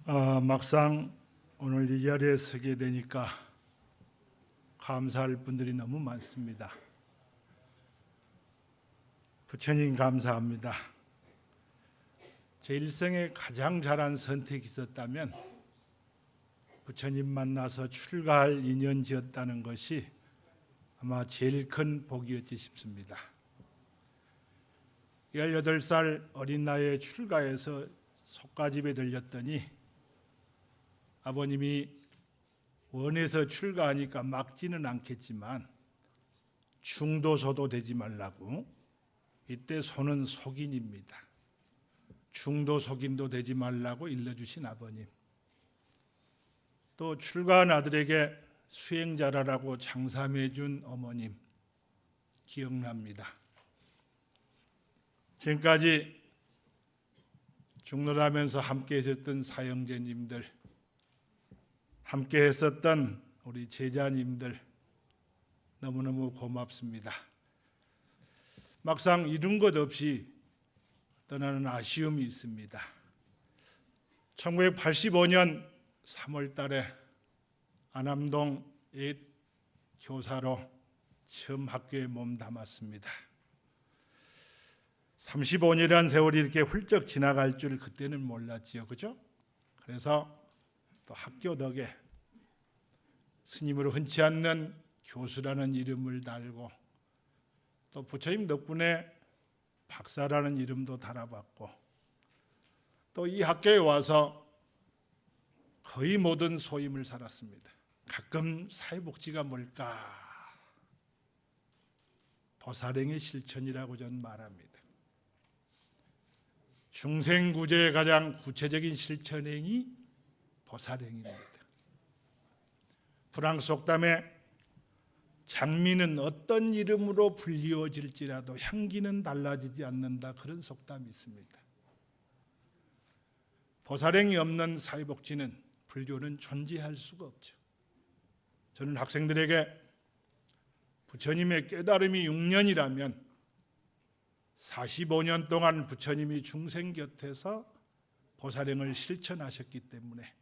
막상 오늘 이 자리에 서게 되니까 감사할 분들이 너무 많습니다. 부처님 감사합니다. 제 일생에 가장 잘한 선택이 있었다면 부처님 만나서 출가할 인연지었다는 것이 아마 제일 큰 복이었지 싶습니다. 18살 어린 나이에 출가해서 속가집에 들렸더니 아버님이 원해서 출가하니까 막지는 않겠지만 중도소도 되지 말라고, 이때 소는 속인입니다. 중도 속인도 되지 말라고 일러주신 아버님, 또 출가한 아들에게 수행자라라고 장삼해 준 어머님 기억납니다. 지금까지 중노하면서 함께 하셨던 사형제님들, 함께 했었던 우리 제자님들 너무너무 고맙습니다. 막상 이룬 것 없이 떠나는 아쉬움이 있습니다. 1985년 3월 달에 안암동 옛 교사로 처음 학교에 몸 담았습니다. 35년이라는 세월이 이렇게 훌쩍 지나갈 줄 그때는 몰랐지요. 그죠? 그래서 또 학교 덕에 스님으로 흔치 않는 교수라는 이름을 달고, 또 부처님 덕분에 박사라는 이름도 달아봤고, 또 이 학교에 와서 거의 모든 소임을 살았습니다. 가끔 사회복지가 뭘까? 보살행의 실천이라고 저는 말합니다. 중생구제의 가장 구체적인 실천행이 보살행입니다. 프랑스 속담에 장미는 어떤 이름으로 불리워질지라도 향기는 달라지지 않는다, 그런 속담이 있습니다. 보살행이 없는 사회복지는, 불교는 존재할 수가 없죠. 저는 학생들에게 부처님의 깨달음이 6년이라면 45년 동안 부처님이 중생 곁에서 보살행을 실천하셨기 때문에,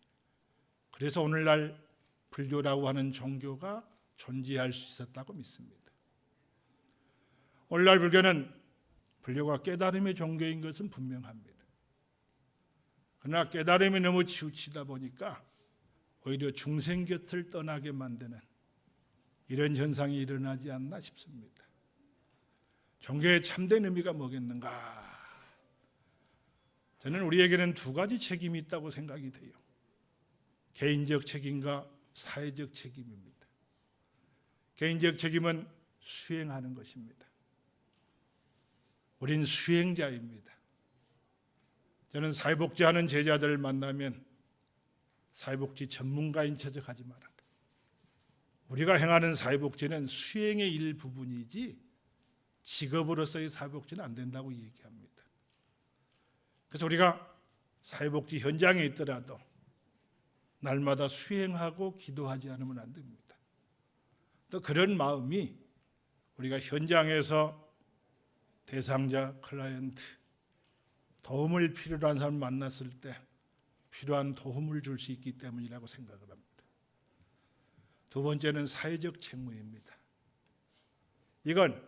그래서 오늘날 불교라고 하는 종교가 존재할 수 있었다고 믿습니다. 오늘날 불교가 깨달음의 종교인 것은 분명합니다. 그러나 깨달음이 너무 치우치다 보니까 오히려 중생 곁을 떠나게 만드는 이런 현상이 일어나지 않나 싶습니다. 종교의 참된 의미가 뭐겠는가? 저는 우리에게는 두 가지 책임이 있다고 생각이 돼요. 개인적 책임과 사회적 책임입니다. 개인적 책임은 수행하는 것입니다. 우린 수행자입니다. 저는 사회복지하는 제자들을 만나면 사회복지 전문가인 척 하지 마라. 우리가 행하는 사회복지는 수행의 일부분이지 직업으로서의 사회복지는 안 된다고 얘기합니다. 그래서 우리가 사회복지 현장에 있더라도 날마다 수행하고 기도하지 않으면 안 됩니다. 또 그런 마음이 우리가 현장에서 대상자, 클라이언트, 도움을 필요로 한 사람을 만났을 때 필요한 도움을 줄 수 있기 때문이라고 생각을 합니다. 두 번째는 사회적 책무입니다. 이건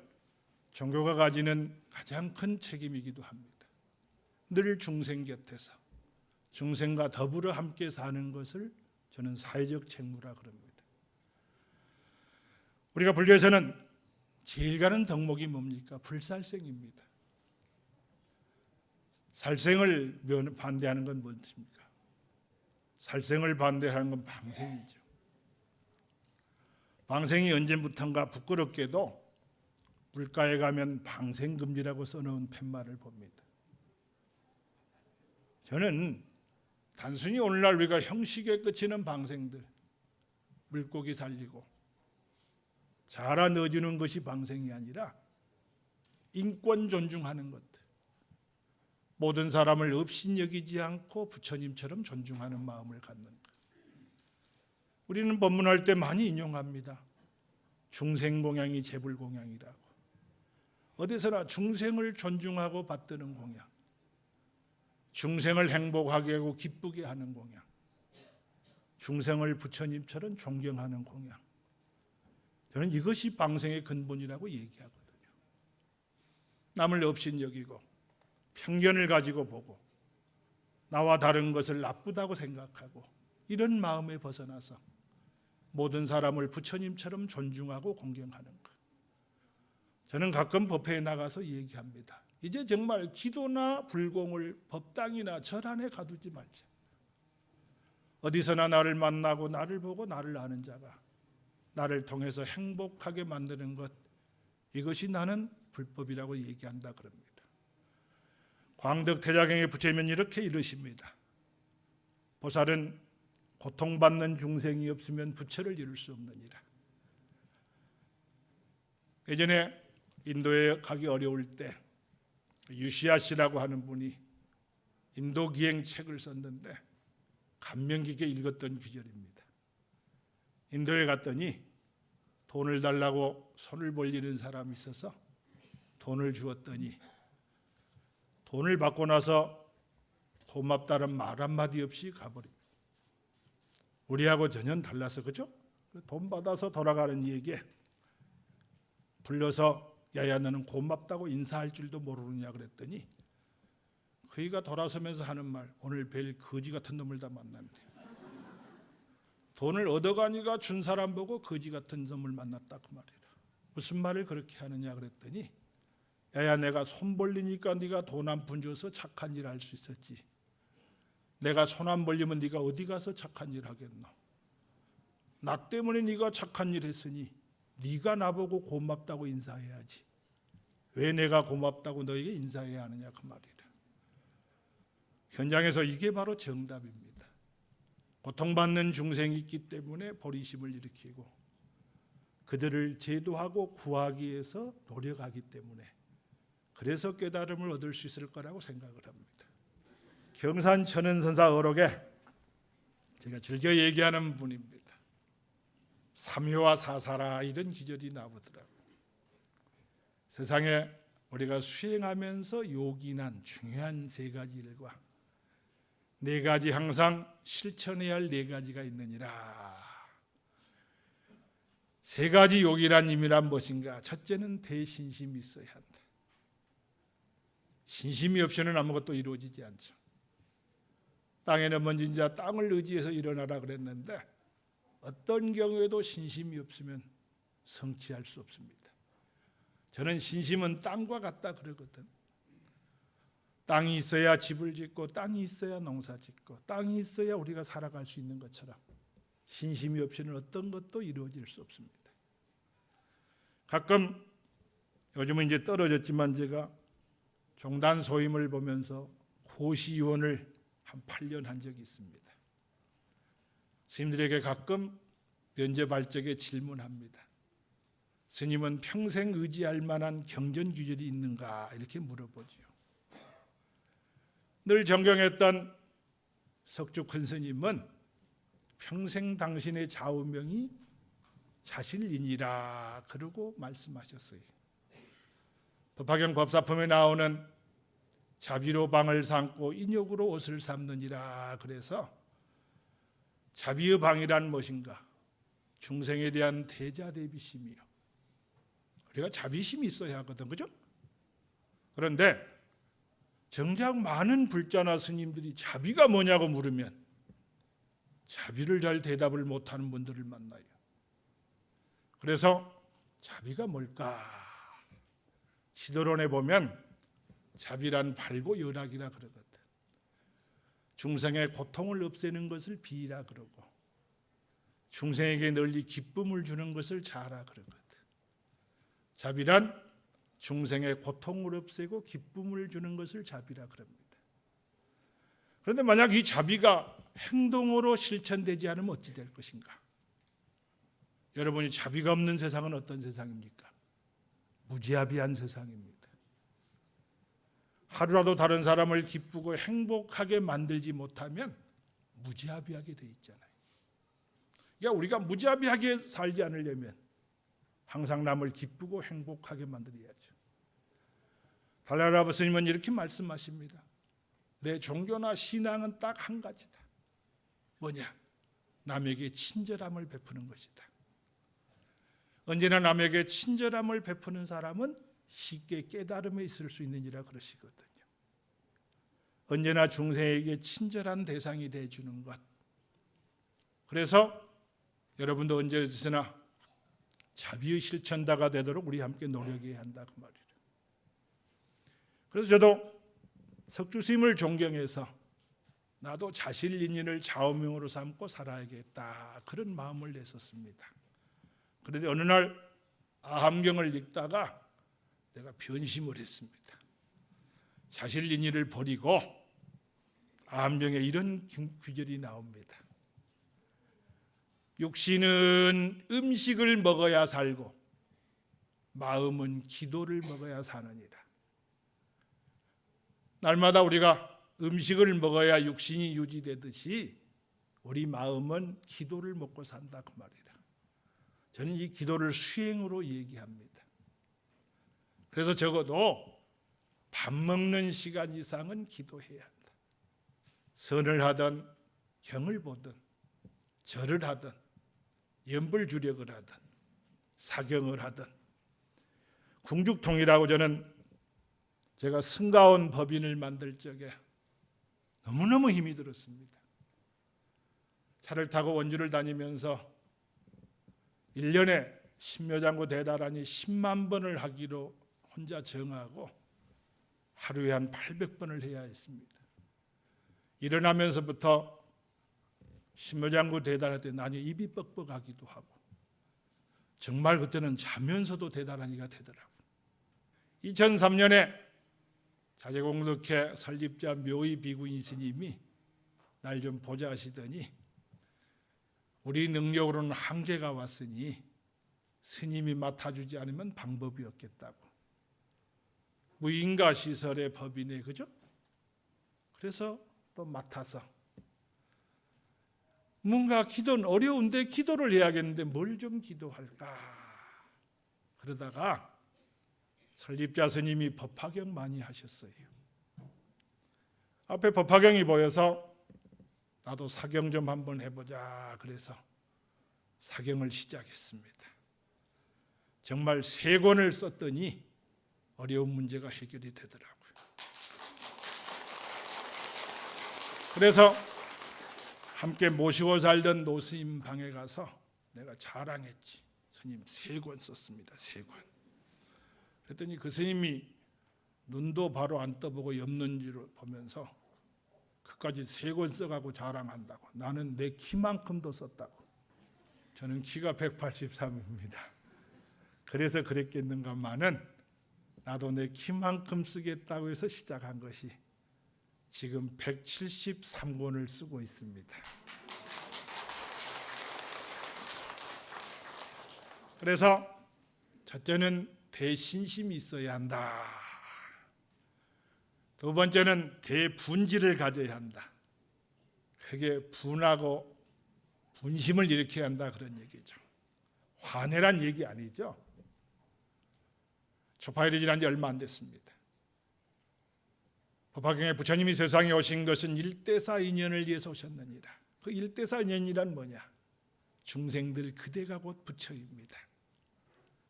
종교가 가지는 가장 큰 책임이기도 합니다. 늘 중생 곁에서 중생과 더불어 함께 사는 것을 저는 사회적 책무라 그럽니다. 우리가 불교에서는 제일 가는 덕목이 뭡니까? 불살생입니다. 살생을 반대하는 건 무엇입니까? 살생을 반대하는 건 방생이죠. 방생이 언제부턴가 부끄럽게도 물가에 가면 방생금지라고 써놓은 팻말을 봅니다. 저는 단순히 오늘날 우리가 형식에 그치는 방생들, 물고기 살리고 자라 넣어주는 것이 방생이 아니라 인권 존중하는 것들, 모든 사람을 업신여기지 않고 부처님처럼 존중하는 마음을 갖는 것. 우리는 법문할 때 많이 인용합니다. 중생공양이 재불공양이라고. 어디서나 중생을 존중하고 받드는 공양, 중생을 행복하게 하고 기쁘게 하는 공양, 중생을 부처님처럼 존경하는 공양. 저는 이것이 방생의 근본이라고 얘기하거든요. 남을 업신여기고 편견을 가지고 보고 나와 다른 것을 나쁘다고 생각하고 이런 마음에 벗어나서 모든 사람을 부처님처럼 존중하고 공경하는 것. 저는 가끔 법회에 나가서 얘기합니다. 이제 정말 기도나 불공을 법당이나 절 안에 가두지 말자. 어디서나 나를 만나고 나를 보고 나를 아는 자가 나를 통해서 행복하게 만드는 것, 이것이 나는 불법이라고 얘기한다 그럽니다. 광덕대자경의 부처님은 이렇게 이르십니다. 보살은 고통받는 중생이 없으면 부처를 이룰 수 없느니라. 예전에 인도에 가기 어려울 때 유시아 씨라고 하는 분이 인도 기행 책을 썼는데 감명 깊게 읽었던 구절입니다. 인도에 갔더니 돈을 달라고 손을 벌리는 사람이 있어서 돈을 주었더니 돈을 받고 나서 고맙다는 말 한마디 없이 가버립니다. 우리하고 전혀 달라서 그죠? 돈 받아서 돌아가는 이에게 불러서 야야 너는 고맙다고 인사할 줄도 모르느냐 그랬더니 그이가 돌아서면서 하는 말, 오늘 뵐 거지 같은 놈을 다 만났네. 돈을 얻어가니까 준 사람 보고 거지 같은 놈을 만났다 그 말이라. 무슨 말을 그렇게 하느냐 그랬더니 야야 내가 손 벌리니까 네가 돈 한 푼 줘서 착한 일 할 수 있었지. 내가 손 안 벌리면 네가 어디 가서 착한 일 하겠노. 나 때문에 네가 착한 일 했으니 네가 나보고 고맙다고 인사해야지. 왜 내가 고맙다고 너에게 인사해야 하느냐 그 말이라. 현장에서 이게 바로 정답입니다. 고통받는 중생이 있기 때문에 보리심을 일으키고 그들을 제도하고 구하기 위해서 노력하기 때문에 그래서 깨달음을 얻을 수 있을 거라고 생각을 합니다. 경산 천은선사 어록에 제가 즐겨 얘기하는 분입니다. 삼효와 사사라 이런 기절이 나오더라고요. 세상에 우리가 수행하면서 요긴한 중요한 세 가지 일과 네 가지 항상 실천해야 할 네 가지가 있느니라. 세 가지 요긴한 임이란 무엇인가? 첫째는 대신심이 있어야 한다. 신심이 없이는 아무것도 이루어지지 않죠. 땅에 넘어진 자 땅을 의지해서 일어나라 그랬는데 어떤 경우에도 신심이 없으면 성취할 수 없습니다. 저는 신심은 땅과 같다 그러거든. 땅이 있어야 집을 짓고 땅이 있어야 농사 짓고 땅이 있어야 우리가 살아갈 수 있는 것처럼 신심이 없이는 어떤 것도 이루어질 수 없습니다. 가끔 요즘은 이제 떨어졌지만 제가 종단 소임을 보면서 고시위원을 한 8년 한 적이 있습니다. 스님들에게 가끔 면접할 적에 질문합니다. 스님은 평생 의지할 만한 경전규절이 있는가 이렇게 물어보죠. 늘 존경했던 석주 큰 스님은 평생 당신의 좌우명이 자실이니라 그러고 말씀하셨어요. 법화경 법사품에 나오는 자비로 방을 삼고 인욕으로 옷을 삼느니라 그래서 자비의 방이란 무엇인가? 중생에 대한 대자대비심이요. 우리가 자비심이 있어야 하거든, 그죠? 그런데 정작 많은 불자나 스님들이 자비가 뭐냐고 물으면 자비를 잘 대답을 못하는 분들을 만나요. 그래서 자비가 뭘까? 시도론에 보면 자비란 발고 연학이라 그러거든. 중생의 고통을 없애는 것을 비라 그러고 중생에게 널리 기쁨을 주는 것을 자라 그러거든. 자비란 중생의 고통을 없애고 기쁨을 주는 것을 자비라 그럽니다. 그런데 만약 이 자비가 행동으로 실천되지 않으면 어찌 될 것인가? 여러분이 자비가 없는 세상은 어떤 세상입니까? 무자비한 세상입니다. 하루라도 다른 사람을 기쁘고 행복하게 만들지 못하면 무자비하게 돼 있잖아요. 그러니까 우리가 무자비하게 살지 않으려면 항상 남을 기쁘고 행복하게 만들어야죠. 달라라바 스님은 이렇게 말씀하십니다. 내 종교나 신앙은 딱 한 가지다. 뭐냐? 남에게 친절함을 베푸는 것이다. 언제나 남에게 친절함을 베푸는 사람은 쉽게 깨달음에 있을 수 있느니라 그러시거든요. 언제나 중생에게 친절한 대상이 되어주는 것. 그래서 여러분도 언제나 자비의 실천자가 되도록 우리 함께 노력해야 한다 그 말이에요. 그래서 저도 석주 스님을 존경해서 나도 자실인연을 좌우명으로 삼고 살아야겠다 그런 마음을 냈었습니다. 그런데 어느 날 아함경을 읽다가 내가 변심을 했습니다. 자실인연을 버리고 아함경에 이런 구절이 나옵니다. 육신은 음식을 먹어야 살고 마음은 기도를 먹어야 사느니라. 날마다 우리가 음식을 먹어야 육신이 유지되듯이 우리 마음은 기도를 먹고 산다 그 말이라. 저는 이 기도를 수행으로 얘기합니다. 그래서 적어도 밥 먹는 시간 이상은 기도해야 한다. 선을 하든 경을 보든 절을 하든 염불주력을 하든 사경을 하든 궁죽통이라고 제가 승가원 법인을 만들 적에 너무너무 힘이 들었습니다. 차를 타고 원주를 다니면서 1년에 신묘장구 대다라니 10만 번을 하기로 혼자 정하고 하루에 한 800번을 해야 했습니다. 일어나면서부터 신묘장구 대단할 때 나중에 입이 뻑뻑하기도 하고 정말 그때는 자면서도 대단하니가 되더라고요. 2003년에 자제공덕회 설립자 묘의 비구인 스님이 날 좀 보자 하시더니 우리 능력으로는 한계가 왔으니 스님이 맡아주지 않으면 방법이 없겠다고. 무인가 시설의 법인에 그죠? 그래서 또 맡아서 뭔가 기도는 어려운데 기도를 해야겠는데 뭘 좀 기도할까 그러다가 설립자 스님이 법화경 많이 하셨어요. 앞에 법화경이 보여서 나도 사경 좀 한번 해보자 그래서 사경을 시작했습니다. 정말 3권을 썼더니 어려운 문제가 해결이 되더라고요. 그래서 함께 모시고 살던 노스님 방에 가서 내가 자랑했지. 스님 3권 썼습니다. 3권. 그랬더니 그 스님이 눈도 바로 안 떠보고 옆눈으로 보면서 그까지 3권 써가고 자랑한다고. 나는 내 키만큼도 썼다고. 저는 키가 183입니다. 그래서 그랬겠는가마는 나도 내 키만큼 쓰겠다고 해서 시작한 것이 지금 173권을 쓰고 있습니다. 그래서 첫째는 대신심이 있어야 한다. 두 번째는 대분지를 가져야 한다. 크게 분하고 분심을 일으켜야 한다 그런 얘기죠. 화내란 얘기 아니죠. 초파일이 지난 지 얼마 안 됐습니다. 법화경에 부처님이 세상에 오신 것은 일대사 인연을 위해서 오셨느니라. 그 일대사 인연이란 뭐냐? 중생들 그대가 곧 부처입니다.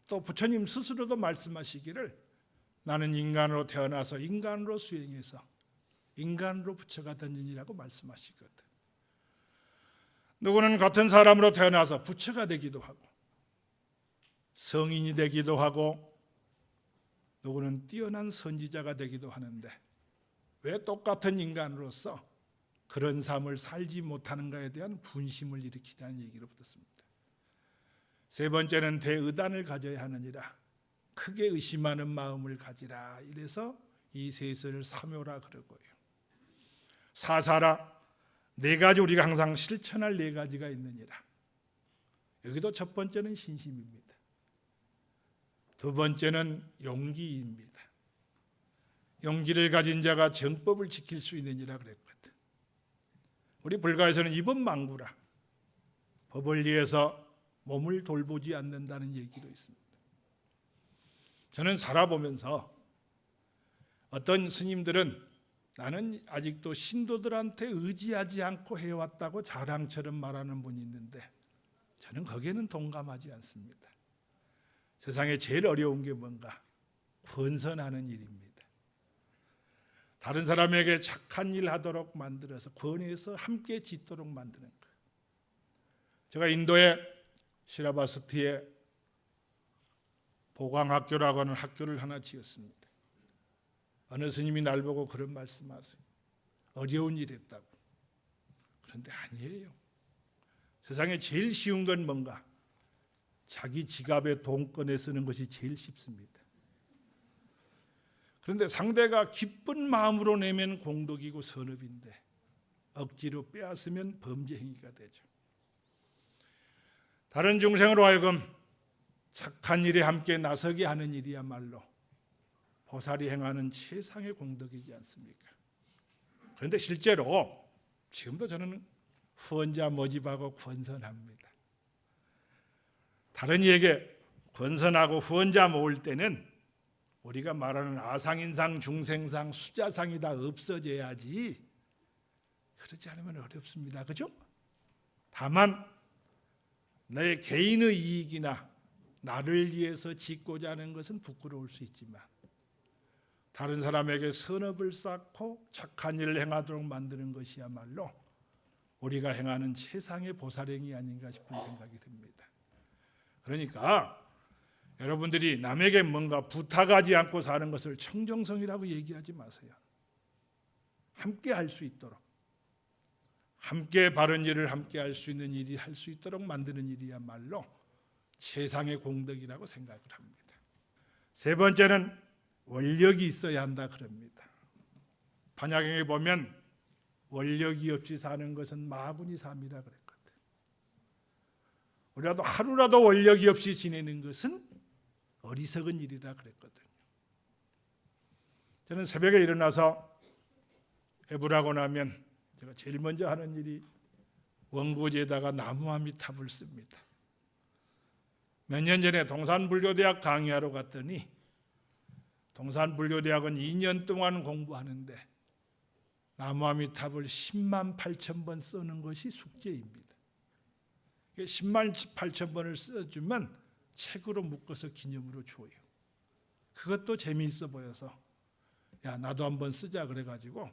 또 부처님 스스로도 말씀하시기를 나는 인간으로 태어나서 인간으로 수행해서 인간으로 부처가 던지니라고 말씀하시거든. 누구는 같은 사람으로 태어나서 부처가 되기도 하고 성인이 되기도 하고 누구는 뛰어난 선지자가 되기도 하는데 왜 똑같은 인간으로서 그런 삶을 살지 못하는가에 대한 분심을 일으키자는 얘기로 붙었습니다. 세 번째는 대의단을 가져야 하느니라. 크게 의심하는 마음을 가지라. 이래서 이 셋을 사묘라 그러고요. 사사라 4가지 우리가 항상 실천할 4가지가 있느니라. 여기도 첫 번째는 신심입니다. 두 번째는 용기입니다. 용기를 가진 자가 정법을 지킬 수 있느니라 그랬거든. 우리 불가에서는 이번 망구라 법을 위해서 몸을 돌보지 않는다는 얘기도 있습니다. 저는 살아보면서 어떤 스님들은 나는 아직도 신도들한테 의지하지 않고 해왔다고 자랑처럼 말하는 분이 있는데 저는 거기에는 동감하지 않습니다. 세상에 제일 어려운 게 뭔가? 권선하는 일입니다. 다른 사람에게 착한 일 하도록 만들어서 권해서 함께 짓도록 만드는 것. 제가 인도의 시라바스티에 보광학교라고 하는 학교를 하나 지었습니다. 어느 스님이 날 보고 그런 말씀하세요. 어려운 일 했다고. 그런데 아니에요. 세상에 제일 쉬운 건 뭔가? 자기 지갑에 돈 꺼내 쓰는 것이 제일 쉽습니다. 그런데 상대가 기쁜 마음으로 내면 공덕이고 선업인데 억지로 빼앗으면 범죄 행위가 되죠. 다른 중생으로 하여금 착한 일에 함께 나서게 하는 일이야말로 보살이 행하는 최상의 공덕이지 않습니까? 그런데 실제로 지금도 저는 후원자 모집하고 권선합니다. 다른 이에게 권선하고 후원자 모을 때는 우리가 말하는 아상인상, 중생상, 수자상이 다 없어져야지. 그렇지 않으면 어렵습니다. 그죠? 다만 내 개인의 이익이나 나를 위해서 짓고자 하는 것은 부끄러울 수 있지만 다른 사람에게 선업을 쌓고 착한 일을 행하도록 만드는 것이야말로 우리가 행하는 최상의 보살행위 아닌가 싶은 생각이 듭니다. 그러니까 여러분들이 남에게 뭔가 부탁하지 않고 사는 것을 청정성이라고 얘기하지 마세요. 함께 할 수 있도록, 함께 바른 일을 함께 할 수 있는 일이 할 수 있도록 만드는 일이야말로 최상의 공덕이라고 생각을 합니다. 세 번째는 원력이 있어야 한다 그럽니다. 반야경에 보면 원력이 없이 사는 것은 마구니 삶이라 그랬거든. 우리라도 하루라도 원력이 없이 지내는 것은 어리석은 일이라 그랬거든요. 저는 새벽에 일어나서 해부라고 나면 제가 제일 먼저 하는 일이 원고지에다가 나무아미탑을 씁니다. 몇 년 전에 동산불교대학 강의하러 갔더니 동산불교대학은 2년 동안 공부하는데 나무아미탑을 10만 8천 번 쓰는 것이 숙제입니다. 10만 8천 번을 써주면 책으로 묶어서 기념으로 줘요. 그것도 재미있어 보여서 야 나도 한번 쓰자 그래가지고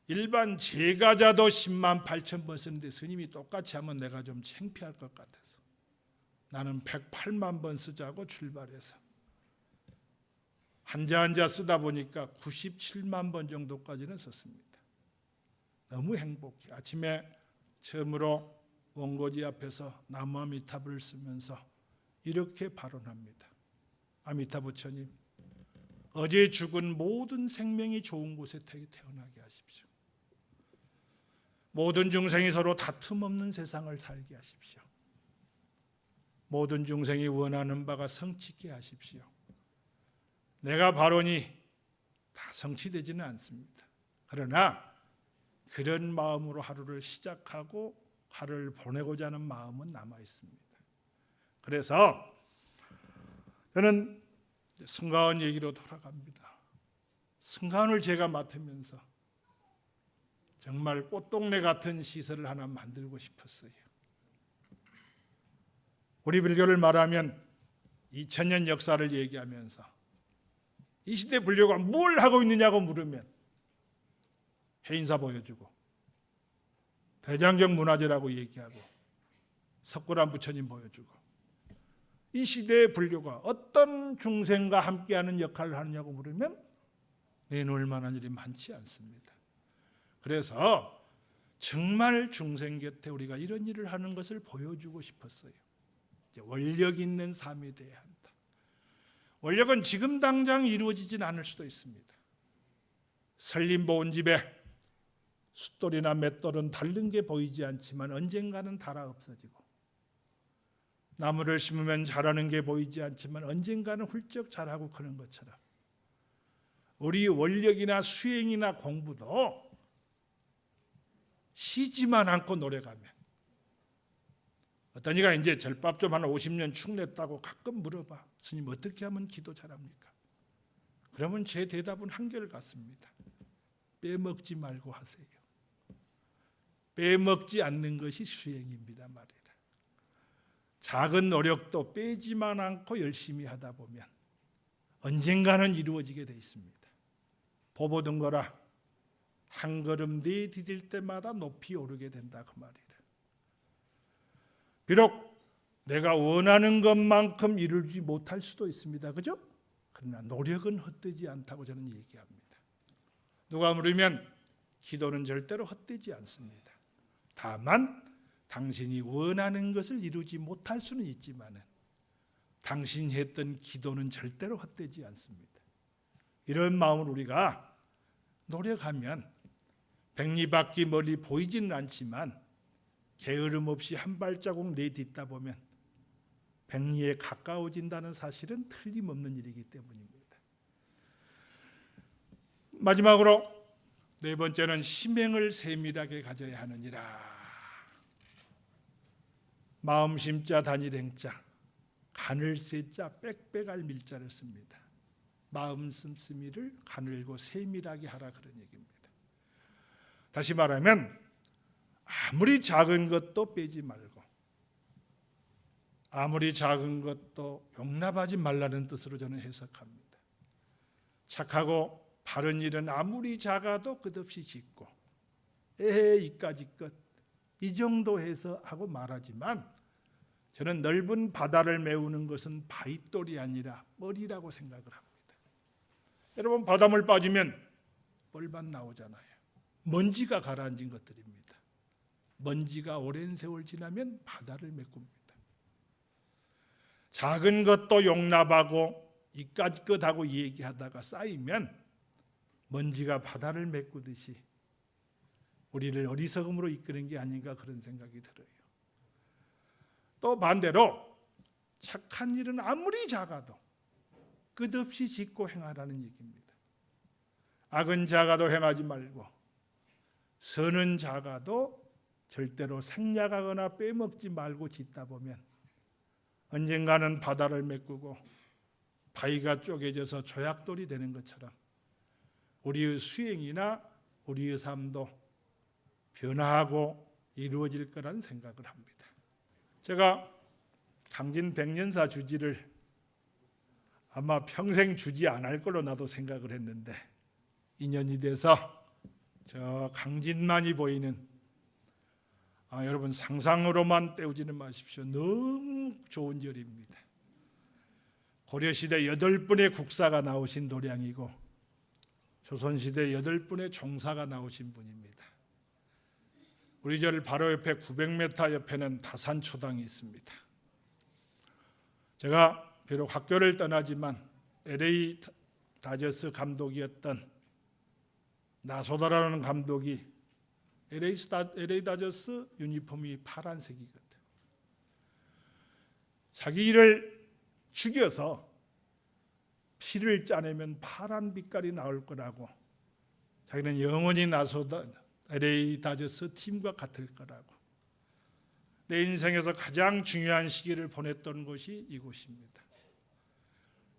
일반 제가자도 10만 8천 번 쓰는데 스님이 똑같이 하면 내가 좀 창피할 것 같아서 나는 108만 번 쓰자고 출발해서 한자 쓰다 보니까 97만 번 정도까지는 썼습니다. 너무 행복해. 아침에 처음으로 원고지 앞에서 나무아미탑을 쓰면서 이렇게 발언합니다. 아미타 부처님, 어제 죽은 모든 생명이 좋은 곳에 태어나게 하십시오. 모든 중생이 서로 다툼 없는 세상을 살게 하십시오. 모든 중생이 원하는 바가 성취게 하십시오. 내가 발언이 다 성취되지는 않습니다. 그러나 그런 마음으로 하루를 시작하고 하루를 보내고자 하는 마음은 남아 있습니다. 그래서 저는 승가원 얘기로 돌아갑니다. 승가원을 제가 맡으면서 정말 꽃동네 같은 시설을 하나 만들고 싶었어요. 우리 불교를 말하면 2000년 역사를 얘기하면서 이 시대 불교가 뭘 하고 있느냐고 물으면 해인사 보여주고 대장경 문화재라고 얘기하고 석굴암 부처님 보여주고 이 시대의 불교가 어떤 중생과 함께하는 역할을 하느냐고 물으면 내놓을 만한 일이 많지 않습니다. 그래서 정말 중생 곁에 우리가 이런 일을 하는 것을 보여주고 싶었어요. 원력 있는 삶이 돼야 한다. 원력은 지금 당장 이루어지진 않을 수도 있습니다. 설림보 온 집에 숫돌이나 맷돌은 닳는 게 보이지 않지만 언젠가는 닳아 없어지고 나무를 심으면 자라는 게 보이지 않지만 언젠가는 훌쩍 자라고 그런 것처럼 우리 원력이나 수행이나 공부도 쉬지만 않고 노력하면 어떤 이가 이제 절밥 좀 한 50년 축냈다고 가끔 물어봐. 스님 어떻게 하면 기도 잘합니까? 그러면 제 대답은 한결같습니다. 빼먹지 말고 하세요. 빼먹지 않는 것이 수행입니다 말이라. 작은 노력도 빼지만 않고 열심히 하다 보면 언젠가는 이루어지게 돼 있습니다. 보보던 거라 한 걸음 내디딜 때마다 높이 오르게 된다 그 말이라. 비록 내가 원하는 것만큼 이루지 못할 수도 있습니다. 그죠? 그러나 노력은 헛되지 않다고 저는 얘기합니다. 누가 물으면 기도는 절대로 헛되지 않습니다. 다만 당신이 원하는 것을 이루지 못할 수는 있지만 당신이 했던 기도는 절대로 헛되지 않습니다. 이런 마음으로 우리가 노력하면 백리바퀴 멀리 보이지는 않지만 게으름 없이 한 발자국 내딛다 보면 백리에 가까워진다는 사실은 틀림없는 일이기 때문입니다. 마지막으로 네 번째는 심행을 세밀하게 가져야 하느니라. 마음 심자 단일 행자 간을 세자 빽빽할 밀자를 씁니다. 마음 씀씀이를 가늘고 세밀하게 하라 그런 얘기입니다. 다시 말하면 아무리 작은 것도 빼지 말고 아무리 작은 것도 용납하지 말라는 뜻으로 저는 해석합니다. 착하고 바른 일은 아무리 작아도 끝없이 짓고 에헤 이까지 것 이 정도 해서 하고 말하지만 저는 넓은 바다를 메우는 것은 바윗돌이 아니라 뻘이라고 생각을 합니다. 여러분 바닷물 빠지면 뻘만 나오잖아요. 먼지가 가라앉은 것들입니다. 먼지가 오랜 세월 지나면 바다를 메꿉니다. 작은 것도 용납하고 이까지 것 하고 얘기하다가 쌓이면 먼지가 바다를 메꾸듯이 우리를 어리석음으로 이끄는 게 아닌가 그런 생각이 들어요. 또 반대로 착한 일은 아무리 작아도 끝없이 짓고 행하라는 얘기입니다. 악은 작아도 행하지 말고 선은 작아도 절대로 생략하거나 빼먹지 말고 짓다 보면 언젠가는 바다를 메꾸고 바위가 쪼개져서 조약돌이 되는 것처럼 우리의 수행이나 우리의 삶도 변화하고 이루어질 거라는 생각을 합니다. 제가 강진 백년사 주지를 아마 평생 주지 안 할 걸로 나도 생각을 했는데 인연이 돼서 저 강진만이 보이는 여러분 상상으로만 때우지는 마십시오. 너무 좋은 절입니다. 고려시대 8분의 국사가 나오신 도량이고 조선시대 8분의 종사가 나오신 분입니다. 우리 절 바로 옆에 900m 옆에는 다산초당이 있습니다. 제가 비록 학교를 떠나지만 LA 다저스 감독이었던 나소다라는 감독이 LA 다저스 유니폼이 파란색이거든. 자기를 죽여서 피를 짜내면 파란 빛깔이 나올 거라고 자기는 영원히 나소다 LA 다저스 팀과 같을 거라고 내 인생에서 가장 중요한 시기를 보냈던 곳이 이곳입니다.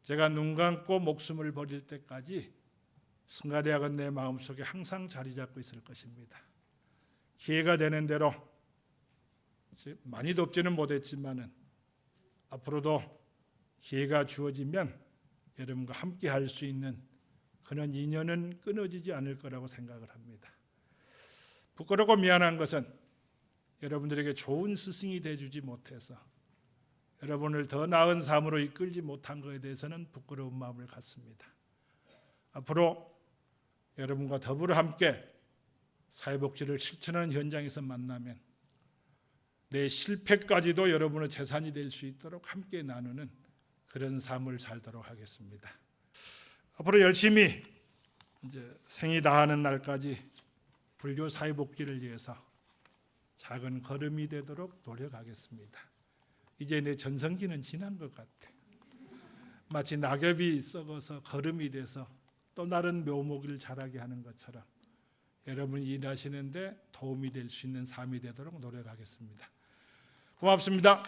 제가 눈 감고 목숨을 버릴 때까지 성가대학은 내 마음속에 항상 자리 잡고 있을 것입니다. 기회가 되는 대로 많이 돕지는 못했지만은 앞으로도 기회가 주어지면 여러분과 함께 할 수 있는 그런 인연은 끊어지지 않을 거라고 생각을 합니다. 부끄럽고 미안한 것은 여러분들에게 좋은 스승이 되어주지 못해서 여러분을 더 나은 삶으로 이끌지 못한 것에 대해서는 부끄러운 마음을 갖습니다. 앞으로 여러분과 더불어 함께 사회복지를 실천하는 현장에서 만나면 내 실패까지도 여러분의 재산이 될 수 있도록 함께 나누는 그런 삶을 살도록 하겠습니다. 앞으로 열심히 이제 생이 다하는 날까지 불교 사회복지를 위해서 작은 걸음이 되도록 노력하겠습니다. 이제 내 전성기는 지난 것 같아. 마치 낙엽이 썩어서 걸음이 돼서 또 다른 묘목을 자라게 하는 것처럼 여러분이 일하시는데 도움이 될 수 있는 삶이 되도록 노력하겠습니다. 고맙습니다.